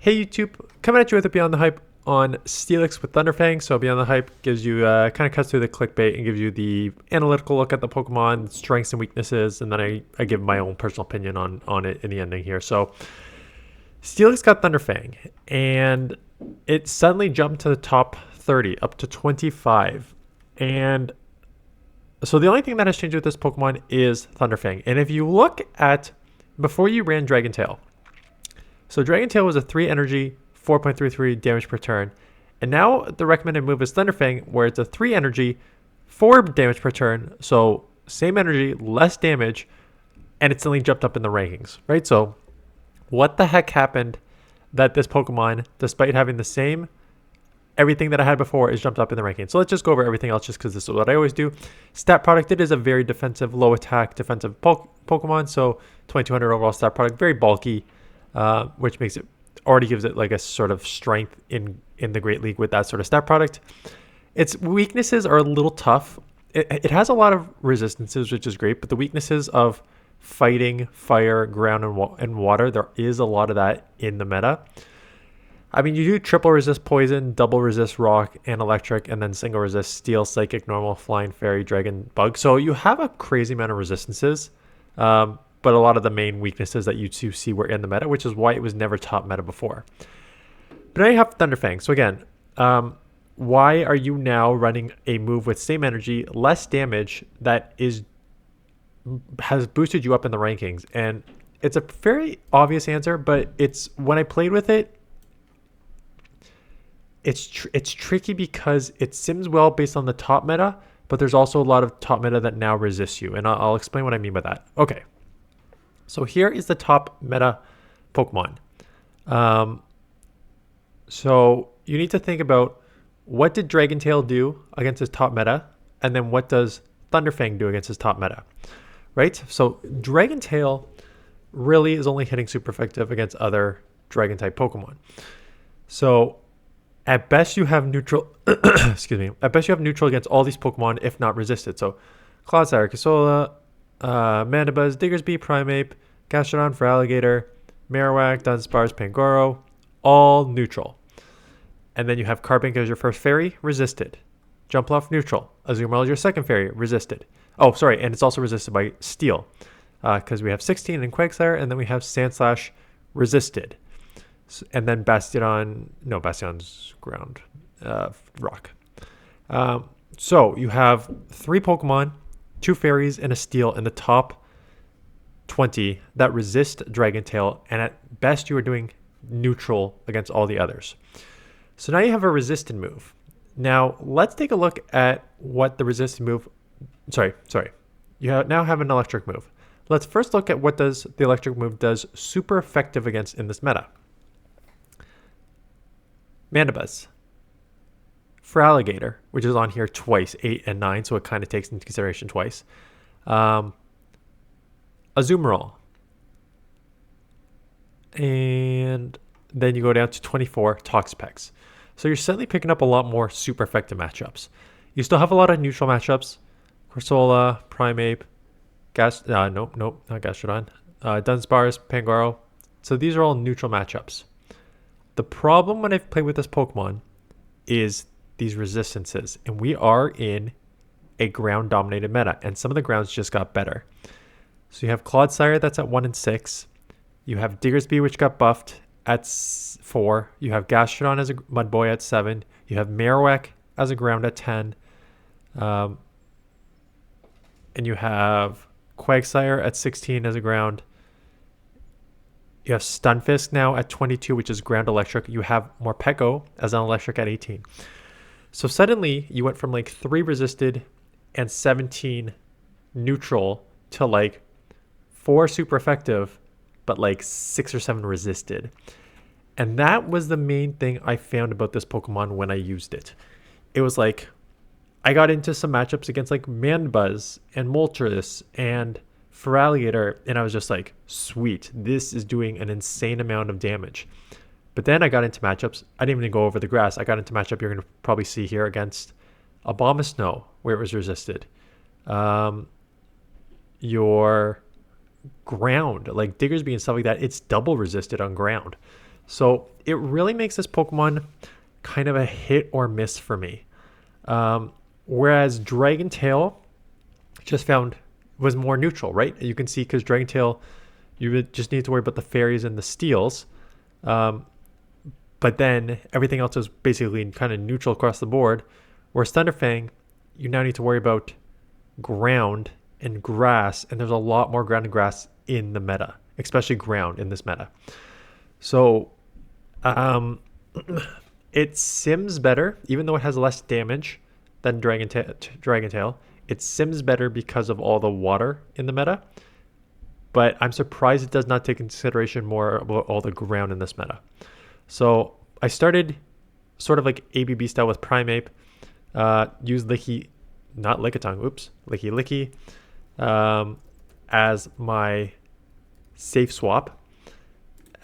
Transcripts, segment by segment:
Hey YouTube, coming at you with a Beyond the Hype on Steelix with Thunder Fang. So Beyond the Hype gives you, kind of cuts through the clickbait and gives you the analytical look at the Pokemon, strengths and weaknesses, and then I give my own personal opinion on it in the ending here. So Steelix got Thunder Fang, and it suddenly jumped to the top 30, up to 25. And so the only thing that has changed with this Pokemon is Thunder Fang. And if you look at, before you ran Dragon Tail, so Dragon Tail was a 3 energy, 4.33 damage per turn. And now the recommended move is Thunder Fang, where it's a 3 energy, 4 damage per turn. So same energy, less damage, and it's only jumped up in the rankings, right? So what the heck happened that this Pokemon, despite having the same everything that I had before, is jumped up in the rankings? So let's just go over everything else just because this is what I always do. Stat product, it is a very defensive, low attack, defensive Pokemon. So 2200 overall stat product, very bulky. Which makes it already gives it like a sort of strength in the Great League with that sort of stat product. Its weaknesses are a little tough. It has a lot of resistances, which is great, but the weaknesses of fighting, fire, ground, and water, there is a lot of that in the meta. I mean, you do triple resist poison, double resist rock and electric, and then single resist steel, psychic, normal, flying, fairy, dragon, bug. So you have a crazy amount of resistances. But a lot of the main weaknesses that you two see were in the meta, which is why it was never top meta before. But now you have Thunder Fang. So again, why are you now running a move with same energy, less damage, that has boosted you up in the rankings? And it's a very obvious answer, but it's when I played with it, it's tricky because it sims well based on the top meta, but there's also a lot of top meta that now resists you, and I'll explain what I mean by that. Okay. So here is the top meta Pokemon. So you need to think about, what did Dragon Tail do against his top meta? And then what does Thunder Fang do against his top meta? Right? So Dragon Tail really is only hitting super effective against other Dragon type Pokemon. So at best you have neutral, excuse me, at best you have neutral against all these Pokemon, if not resisted. So Clodsire, Casola, Mandibuzz, Diggersby, Primeape, Gastrodon, Feraligatr, Marowak, Dunsparce, Pangoro, all neutral. And then you have Carbink as your first fairy, resisted. Jumpluff, neutral. Azumarill is your second fairy, resisted. Oh, sorry, and it's also resisted by Steel, because we have 16 in Quagsire, and then we have Sandslash, resisted. And then Bastion's ground, rock. So you have 3 Pokemon, 2 fairies, and a steel in the top 20 that resist Dragon Tail, and at best you are doing neutral against all the others. So now you have a resisted move. Now let's take a look at what the resisted move, you now have an electric move. Let's first look at what does the electric move does super effective against in this meta. Mandibuzz, Feraligatr, which is on here twice, 8 and 9, so it kind of takes into consideration twice. Azumarill. And then you go down to 24, Toxapex. So you're suddenly picking up a lot more super effective matchups. You still have a lot of neutral matchups. Corsola, Primeape, not Gastrodon, Dunsparce, Pangoro. So these are all neutral matchups. The problem when I've played with this Pokemon is these resistances, and we are in a ground dominated meta, and some of the grounds just got better. So you have Clodsire that's at 1 and 6. You have Diggersby, which got buffed at 4. You have Gastrodon as a mud boy at 7. You have Marowak as a ground at 10. And you have Quagsire at 16 as a ground. You have Stunfisk now at 22, which is ground electric. You have Morpeko as an electric at 18. So suddenly you went from like 3 resisted and 17 neutral to like 4 super effective, but like 6 or 7 resisted. And that was the main thing I found about this Pokemon when I used it. It was like, I got into some matchups against like Mandibuzz and Moltres and Feraligatr, and I was just like, sweet, this is doing an insane amount of damage. But then I got into matchups, I didn't even go over the grass. I got into matchup you're going to probably see here against Abomasnow, where it was resisted. Your ground, like Diggersby and stuff like that, it's double resisted on ground. So it really makes this Pokemon kind of a hit or miss for me. Whereas Dragon Tail just found was more neutral, right? You can see because Dragon Tail, you would just need to worry about the fairies and the steals. But then everything else is basically kind of neutral across the board. Whereas Thunderfang, you now need to worry about ground and grass, and there's a lot more ground and grass in the meta, especially ground in this meta. So it sims better, even though it has less damage than Dragon Tail. It sims better because of all the water in the meta. But I'm surprised it does not take into consideration more about all the ground in this meta. So I started sort of like ABB style with Primeape. Used Licky, not Lickitung, oops, Licky as my safe swap.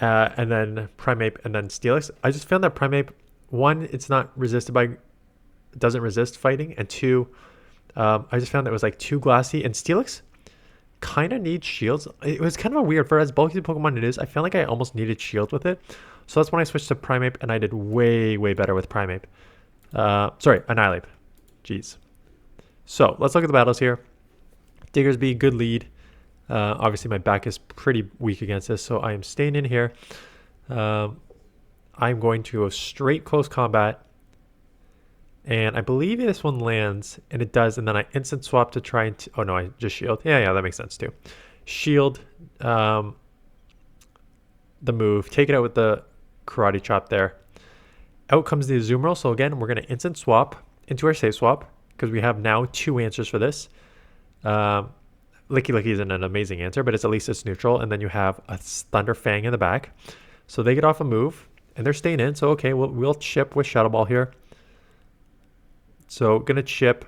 And then Primeape and then Steelix. I just found that Primeape, one, it's not resisted by, doesn't resist fighting. And two, I just found that it was like too glassy. And Steelix kind of needs shields. It was kind of a weird, for as bulky a Pokemon it is, I felt like I almost needed shields with it. So that's when I switched to Primeape, and I did way, way better with Primeape. Sorry, Annihilate. Jeez. So let's look at the battles here. Diggersby, good lead. Obviously my back is pretty weak against this, so I am staying in here. I'm going to go straight close combat. And I believe this one lands, and it does, and then I instant swap to try and... oh no, I just shield. Yeah, that makes sense too. Shield the move. Take it out with the Karate Chop there. Out comes the Azumarill, so again, we're going to instant swap into our safe swap, because we have now two answers for this. Licky isn't an amazing answer, but at least it's neutral. And then you have a Thunder Fang in the back. So they get off a move, and they're staying in. So okay, we'll chip with Shadow Ball here. So gonna chip.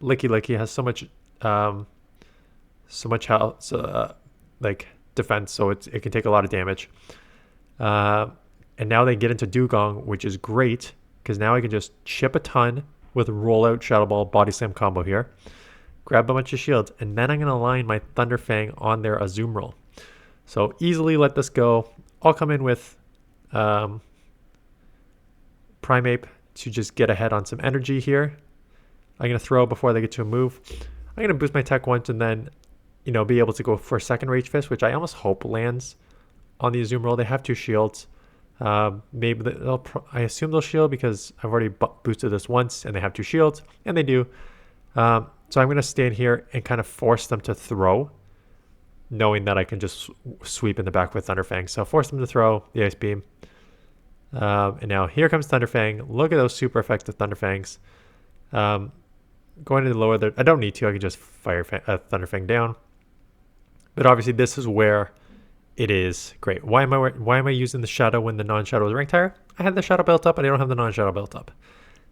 Licky has so much health, like defense, so it can take a lot of damage. And now they get into Dugong, which is great, because now I can just chip a ton with Rollout, Shadow Ball, Body Slam combo here. Grab a bunch of shields, and then I'm going to align my Thunder Fang on their Azumarill. So easily let this go. I'll come in with Primeape to just get ahead on some energy here. I'm going to throw before they get to a move. I'm going to boost my tech once and then, be able to go for a second Rage Fist, which I almost hope lands on the Azumarill. They have two shields. Maybe I assume they'll shield because I've already boosted this once and they have two shields, and they do. So I'm going to stand here and kind of force them to throw, knowing that I can just sweep in the back with Thunderfang. So force them to throw the Ice Beam. And now here comes Thunderfang. Look at those super effective Thunderfangs. Going to lower I don't need to. I can just fire Thunderfang down. But obviously this is where it is great. Why am I using the Shadow when the non-Shadow is ranked higher? I had the Shadow built up, and I don't have the non-Shadow built up.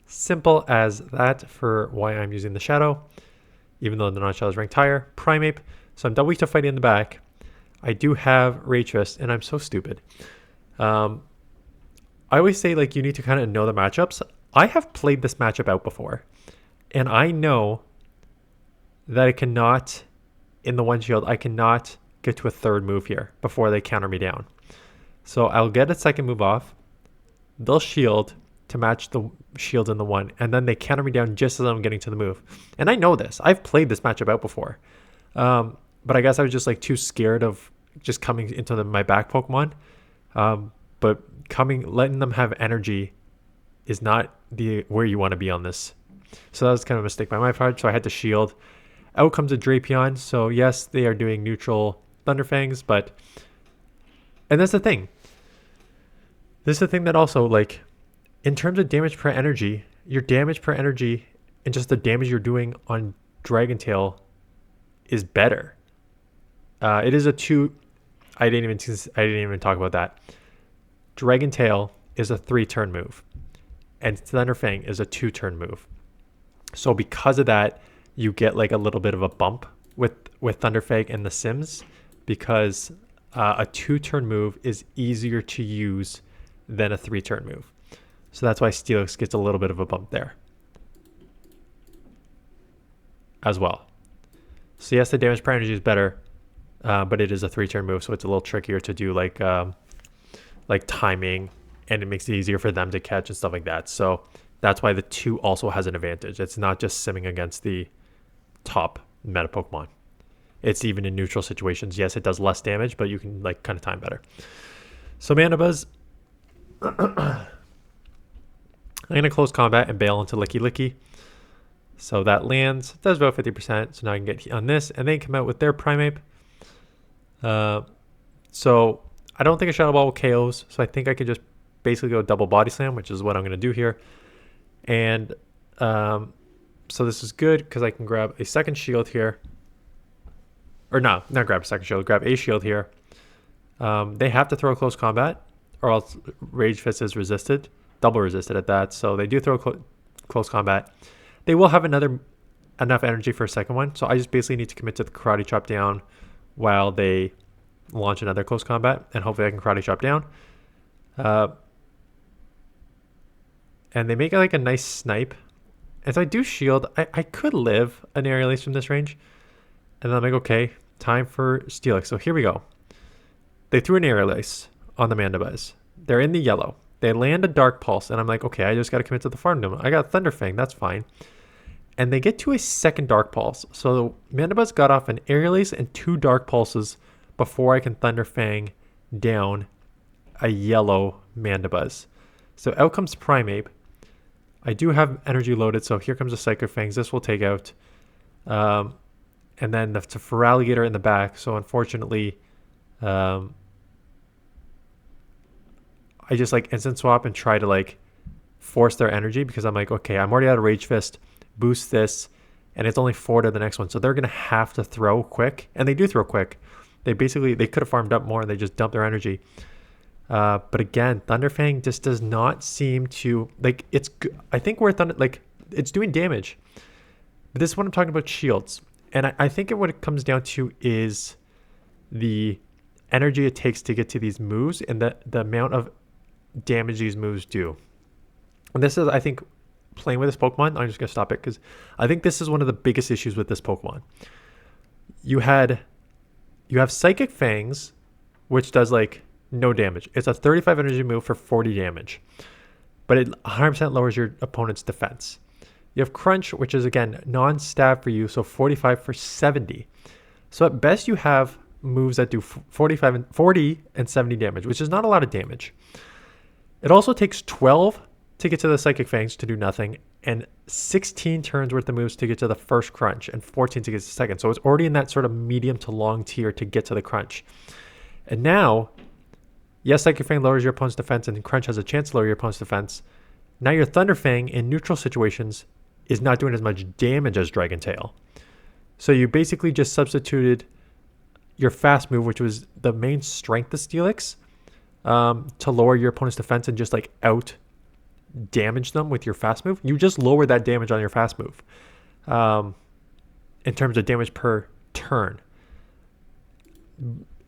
Simple as that for why I'm using the Shadow, even though the non-Shadow is ranked higher. Primeape, so I'm double weak to fighting in the back. I do have Rage Fist, and I'm so stupid. I always say, like, you need to kind of know the matchups. I have played this matchup out before, and I know that I cannot, in the one shield, I cannot get to a third move here before they counter me down. So I'll get a second move off. They'll shield to match the shield in the one, and then they counter me down just as I'm getting to the move. And I know this. I've played this matchup out before. But I guess I was just like too scared of just coming into my back Pokemon. But letting them have energy is not where you want to be on this. So that was kind of a mistake by my part. So I had to shield. Out comes a Drapion. So yes, they are doing neutral Thunderfangs, and that's the thing. This is the thing that also, like, in terms of damage per energy, your damage per energy and just the damage you're doing on Dragon Tail is better. It is a 2. I didn't even talk about that. Dragon Tail is a 3-turn move, and Thunderfang is a 2-turn move. So because of that, you get like a little bit of a bump with Thunderfang and the Sims, because a 2-turn move is easier to use than a 3-turn move. So that's why Steelix gets a little bit of a bump there as well. So yes, the damage per energy is better, but it is a 3-turn move, so it's a little trickier to do like like timing, and it makes it easier for them to catch and stuff like that. So that's why the 2 also has an advantage. It's not just simming against the top meta Pokemon. It's even in neutral situations. Yes, it does less damage, but you can like kind of time better. So Mandibuzz, I'm gonna close combat and bail into Licky Licky. So that lands, does about 50%. So now I can get on this, and they come out with their Primeape. So I don't think a Shadow Ball will KOs. So I think I could just basically go double Body Slam, which is what I'm gonna do here. And so this is good because I can grab a second shield here. Or no, not grab a second shield, grab a shield here. They have to throw close combat, or else Rage Fist is resisted, double resisted at that. So they do throw close combat. They will have enough energy for a second one. So I just basically need to commit to the Karate Chop down while they launch another close combat, and hopefully I can Karate Chop down. And they make it like a nice snipe. And so I do shield. I could live an Aerial Ace from this range. And then I'm like, okay, time for Steelix. So here we go. They threw an Aerial Ace on the Mandibuzz. They're in the yellow. They land a Dark Pulse. And I'm like, okay, I just got to commit to the Farm Dome. I got Thunder Fang. That's fine. And they get to a second Dark Pulse. So Mandibuzz got off an Aerial Ace and 2 Dark Pulses before I can Thunder Fang down a yellow Mandibuzz. So out comes Primeape. I do have energy loaded, so here comes a Psychic Fangs. This will take out. And then the Feraligatr in the back. So unfortunately, I just like instant swap and try to like force their energy, because I'm like, okay, I'm already out of Rage Fist. Boost this, and it's only 4 to the next one. So they're going to have to throw quick, and they do throw quick. They could have farmed up more, and they just dump their energy. But again, Thunderfang just does not seem to like it's. I think where it's doing damage. But this is what I'm talking about, shields, and I think what it comes down to is the energy it takes to get to these moves and the amount of damage these moves do. And this is, I think, playing with this Pokemon. I'm just gonna stop it because I think this is one of the biggest issues with this Pokemon. You have Psychic Fangs, which does like no damage. It's a 35 energy move for 40 damage, but it 100% lowers your opponent's defense. You have Crunch, which is again non-stab for you, so 45 for 70. So at best you have moves that do 40 and 70 damage, which is not a lot of damage. It also takes 12 to get to the Psychic Fangs to do nothing, and 16 turns worth of moves to get to the first Crunch, and 14 to get to the second. So it's already in that sort of medium to long tier to get to the Crunch. And now, yes, Psychic Fang lowers your opponent's defense, and Crunch has a chance to lower your opponent's defense. Now your Thunder Fang in neutral situations is not doing as much damage as Dragon Tail. So you basically just substituted your fast move, which was the main strength of Steelix, to lower your opponent's defense and just like out damage them with your fast move. You just lower that damage on your fast move in terms of damage per turn.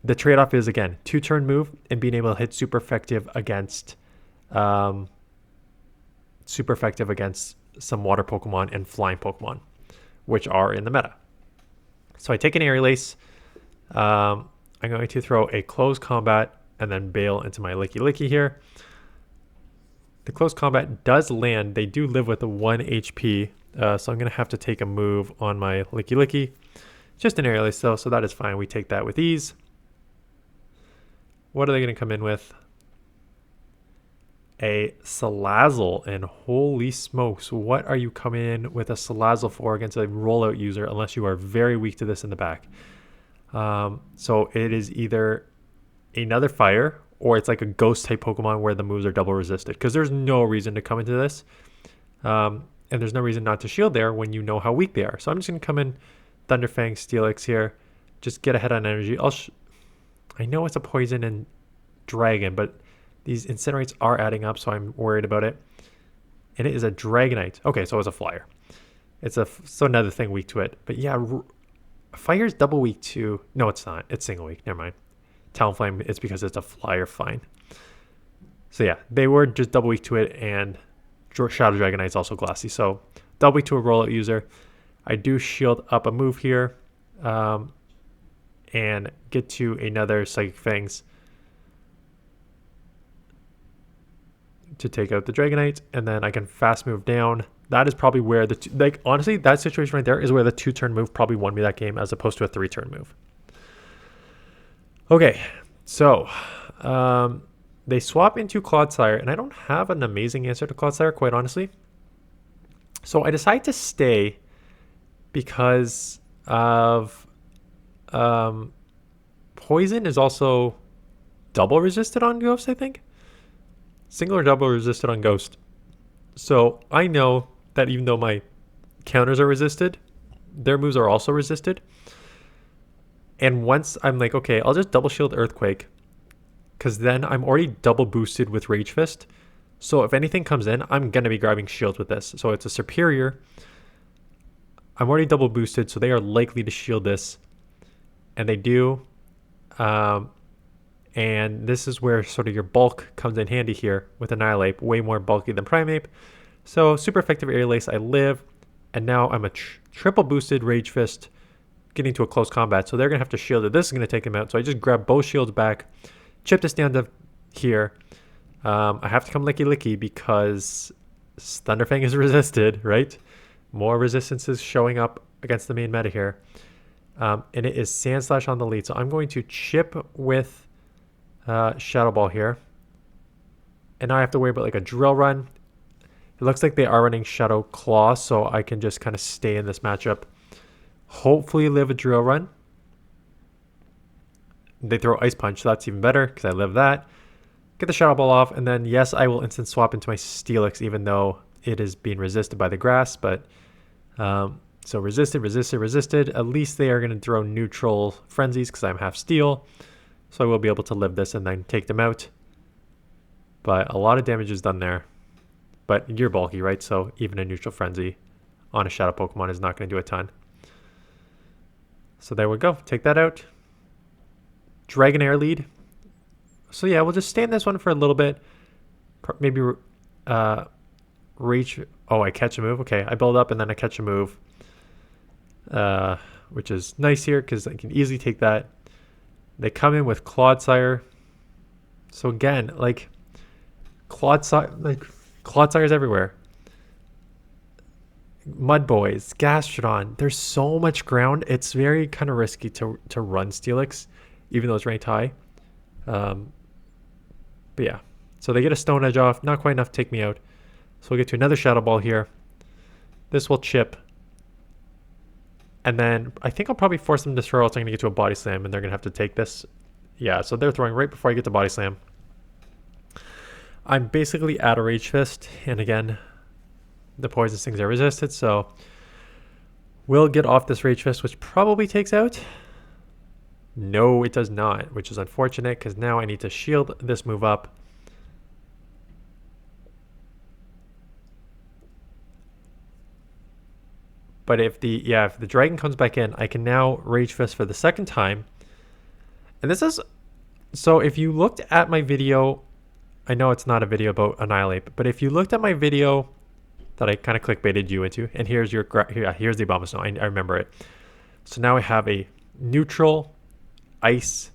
The trade-off is, again, 2-turn move and being able to hit super effective against some water Pokemon and flying Pokemon, which are in the meta. So I take an Aerial Ace. I'm going to throw a close combat and then bail into my Licky Licky here. The close combat does land. They do live with a 1 HP, so I'm going to have to take a move on my Licky Licky. Just an Aerial Ace though, so that is fine. We take that with ease. What are they going to come in with? A Salazzle, and holy smokes, what are you coming in with a Salazzle for against a rollout user unless you are very weak to this in the back? So it is either another fire or it's like a ghost type Pokemon where the moves are double resisted, because there's no reason to come into this. And there's no reason not to shield there when you know how weak they are. So I'm just going to come in Thunder Fang Steelix here, just get ahead on energy. I know it's a poison and dragon, but these Incinerates are adding up, so I'm worried about it. And it is a Dragonite. Okay, so it's a flyer. So another thing weak to it. But yeah, fire's double weak to... No, it's not. It's single weak. Never mind. Talonflame, it's because it's a flyer, fine. So yeah, they were just double weak to it, and Shadow Dragonite's also glassy. So double weak to a rollout user. I do shield up a move here and get to another Psychic Fangs. to take out the Dragonite, and then I can fast move down. That is probably where like honestly, that situation right there is where the 2-turn move probably won me that game as opposed to a 3-turn move. Okay, so they swap into Clodsire, and I don't have an amazing answer to Clodsire, quite honestly. So I decide to stay because of Poison is also double resisted on Ghost, I think. Single or double resisted on Ghost. So I know that even though my counters are resisted, their moves are also resisted. And once I'm like, okay, I'll just double shield Earthquake, because then I'm already double boosted with Rage Fist. So if anything comes in, I'm going to be grabbing shields with this. So it's a superior. I'm already double boosted, so they are likely to shield this. And they do. And this is where sort of your bulk comes in handy here with Annihilate, way more bulky than Primeape. So super effective Aerial Ace, I live. And now I'm a triple boosted Rage Fist getting to a close combat. So they're going to have to shield it. This is going to take him out. So I just grab both shields back, chip this down to here. I have to come licky because Thunderfang is resisted, right? More resistances showing up against the main meta here. And it is Sand Slash on the lead. So I'm going to chip with Shadow Ball here. And now I have to worry about like a Drill Run. It looks like they are running Shadow Claw, so I can just kind of stay in this matchup. Hopefully live a Drill Run. They throw Ice Punch, so that's even better because I live that. Get the Shadow Ball off, and then yes, I will instant swap into my Steelix, even though it is being resisted by the grass. But so resisted. At least they are going to throw neutral frenzies because I'm half steel. So I will be able to live this and then take them out. But a lot of damage is done there. But you're bulky, right? So even a neutral frenzy on a shadow Pokemon is not going to do a ton. So there we go. Take that out. Dragonair lead. So yeah, we'll just stay in this one for a little bit. Maybe reach. Oh, I catch a move. Okay, I build up and then I catch a move. Which is nice here because I can easily take that. They come in with Clodsire. So again, like Clodsire is everywhere. Mud Boys, Gastrodon. There's so much ground. It's very kind of risky to run Steelix, even though it's ranked high. But yeah, so they get a Stone Edge off. Not quite enough to take me out. So we'll get to another Shadow Ball here. This will chip. And then I think I'll probably force them to throw, else I'm going to get to a Body Slam, and they're going to have to take this. Yeah, so they're throwing right before I get to Body Slam. I'm basically at a Rage Fist, and again, the Poison Stings are resisted, so we'll get off this Rage Fist, which probably takes out. No, it does not, which is unfortunate, because now I need to shield this move up. But if the dragon comes back in, I can now Rage Fist for the second time. And this is, so if you looked at my video, I know it's not a video about Annihilate, but if you looked at my video that I kind of clickbaited you into, and here's your, here's the Abomasnow, I remember it. So now I have a neutral ice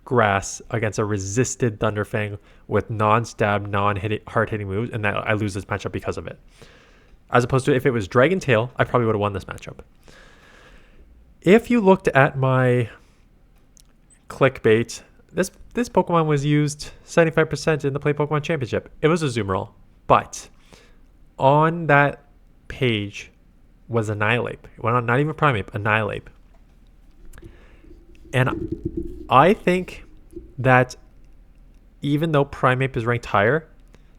grass against a resisted Thunderfang with non-stab, hard-hitting moves, and that I lose this matchup because of it. As opposed to if it was Dragon Tail, I probably would have won this matchup. If you looked at my clickbait, this Pokemon was used 75% in the Play Pokemon Championship. It was a Azumarill, but on that page was Annihilate. Well, not even Primeape, Annihilate. And I think that even though Primeape is ranked higher,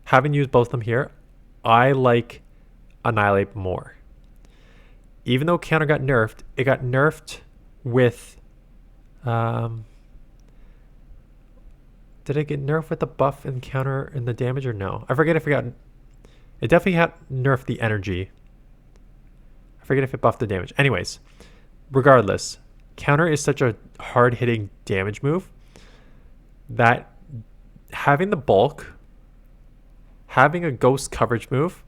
having used both of them here, I like Annihilate more. Even though counter got nerfed, it got nerfed with did it get nerfed with the buff and counter and the damage or no? I forget if it got, it definitely had nerfed the energy. I forget if it buffed the damage. Anyways, regardless, counter is such a hard hitting damage move that having the bulk, having a ghost coverage move,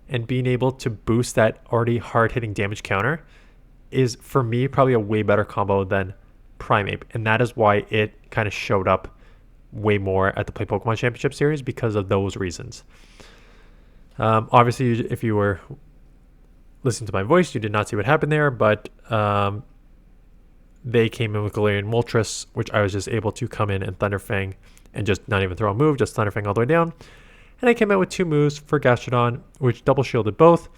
and being able to boost that already hard-hitting damage counter is, for me, probably a way better combo than Primeape. And that is why it kind of showed up way more at the Play Pokemon Championship Series because of those reasons. Obviously, if you were listening to my voice, you did not see what happened there, but they came in with Galarian Moltres, which I was just able to come in and Thunder Fang and just not even throw a move, just Thunder Fang all the way down. And I came out with 2 moves for Gastrodon, which double shielded both.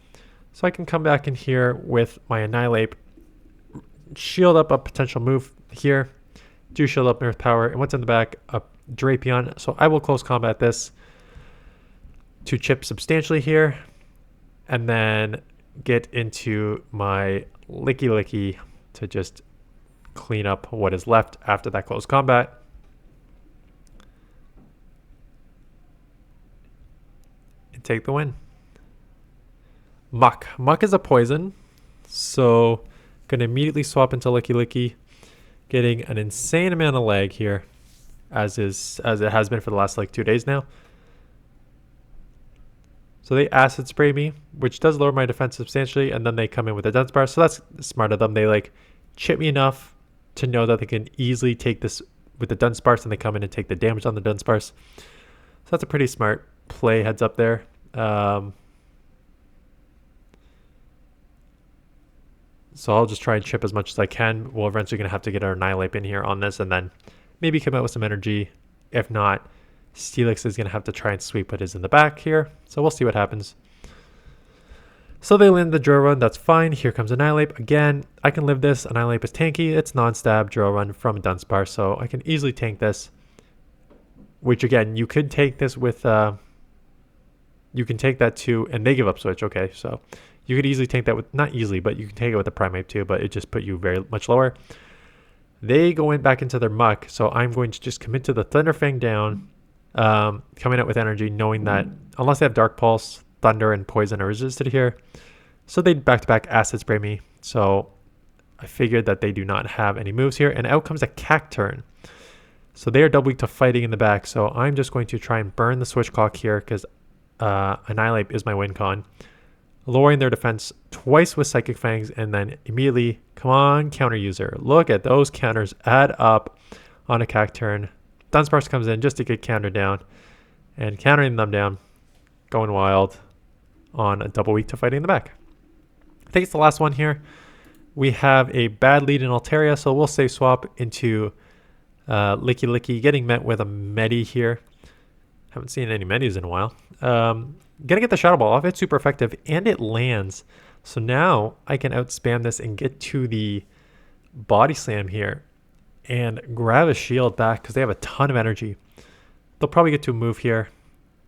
So I can come back in here with my Annihilate, shield up a potential move here, do shield up Earth Power, and what's in the back? A Drapion. So I will close combat this to chip substantially here, and then get into my Licky Licky to just clean up what is left after that close combat. And take the win. Muck. Muck is a poison, so gonna immediately swap into Licky Licky, getting an insane amount of lag here, as it has been for the last like 2 days now. So they acid spray me, which does lower my defense substantially, and then they come in with a Dunsparce. So that's smart of them. They like chip me enough to know that they can easily take this with the Dunsparce, and they come in and take the damage on the Dunsparce. So that's a pretty smart play, heads up there. So I'll just try and chip as much as I can. We're eventually going to have to get our Annihilate in here on this, and then maybe come out with some energy. If not, Steelix is going to have to try and sweep what is in the back here. So we'll see what happens. So they land the Drill Run. That's fine. Here comes Annihilate. Again, I can live this. Annihilate is tanky. It's non-stab Drill Run from Dunsparce, so I can easily tank this. Which, again, you could take this with... you can take that too, and they give up Switch. Okay, so you could easily take that with... Not easily, but you can take it with the Primeape too, but it just put you very much lower. They go back into their Muck, so I'm going to just commit to the Thunder Fang down. Coming out with energy, knowing that unless they have Dark Pulse, Thunder and Poison are resisted here. So they back-to-back Acid Spray me. So I figured that they do not have any moves here. And out comes a Cacturn. So they are double weak to fighting in the back. So I'm just going to try and burn the Switch Clock here because Annihilate is my win con. Lowering their defense twice with Psychic Fangs, and then immediately, come on, counter user. Look at those counters add up on a Cacturn. Dunsparce comes in just to get countered down, and countering them down, going wild on a double weak to fighting in the back. I think it's the last one here. We have a bad lead in Altaria, so we'll save swap into Licky Licky, getting met with a Medi here. Haven't seen any Medis in a while. Gonna get the Shadow Ball off. It's super effective, and it lands. So now I can outspam this and get to the Body Slam here and grab a shield back because they have a ton of energy. They'll probably get to a move here.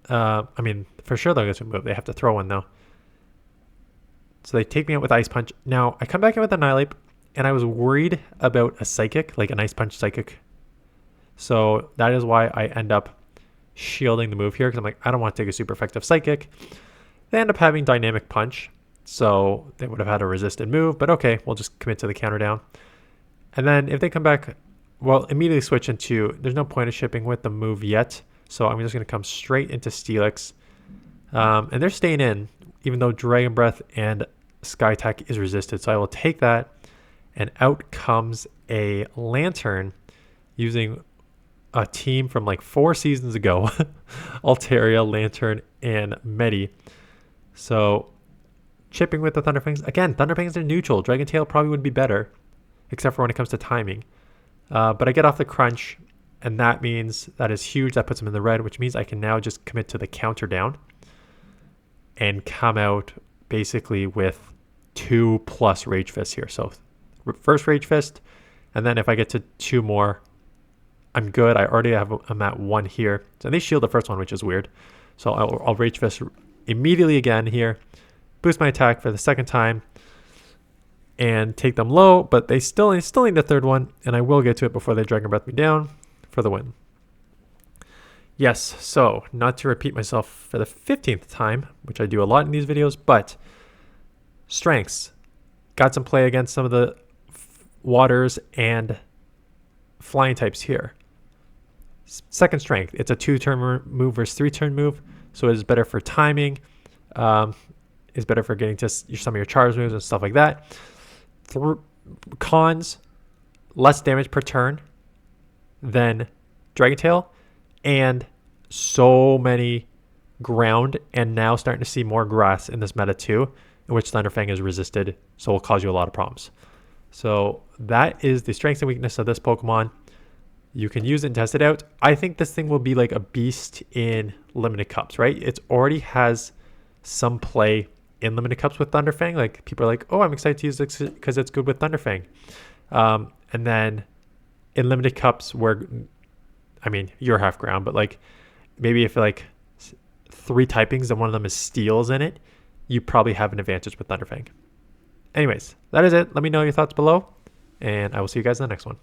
I mean, for sure they'll get to a move. They have to throw one, though. So they take me out with Ice Punch. Now, I come back in with Annihilate, and I was worried about a Psychic, like an Ice Punch Psychic. So that is why I end up shielding the move here, because I'm like, I don't want to take a super effective Psychic. They end up having Dynamic Punch, so they would have had a resisted move, but okay, we'll just commit to the counter down. And then if they come back, well, immediately switch into, there's no point of shipping with the move yet, so I'm just going to come straight into Steelix. And they're staying in, even though Dragon Breath and Sky Attack is resisted, so I will take that, and out comes a Lantern using a team from like 4 seasons ago. Altaria, Lantern, and Medi. So chipping with the Thunder Fangs. Again, Thunder Fangs are neutral. Dragon Tail probably would be better, except for when it comes to timing. But I get off the crunch, and that means that is huge. That puts them in the red, which means I can now just commit to the counter down and come out basically with 2+ Rage Fists here. So first Rage Fist, and then if I get to 2 more, I'm good. I already have, I'm at 1 here. So they shield the first one, which is weird. So I'll Rage Fist immediately again here, boost my attack for the second time, and take them low, but they still need the third one, and I will get to it before they Dragon Breath me down for the win. Yes, so not to repeat myself for the 15th time, which I do a lot in these videos, but strengths. Got some play against some of the waters and flying types here. Second strength, it's a 2-turn move versus 3-turn move, so it is better for timing. It's better for getting to some of your charge moves and stuff like that. Cons, less damage per turn than Dragon Tail. and so many ground, and now starting to see more grass in this meta too, in which Thunder Fang is resisted, so will cause you a lot of problems. So that is the strengths and weakness of this Pokemon. You can use it and test it out. I think this thing will be like a beast in limited cups, right? It already has some play in limited cups with Thunder Fang. Like people are like, oh, I'm excited to use this because it's good with Thunder Fang. And then in limited cups where, I mean, you're half ground, but like maybe if like 3 typings and one of them is steels in it, you probably have an advantage with Thunder Fang. Anyways, that is it. Let me know your thoughts below, and I will see you guys in the next one.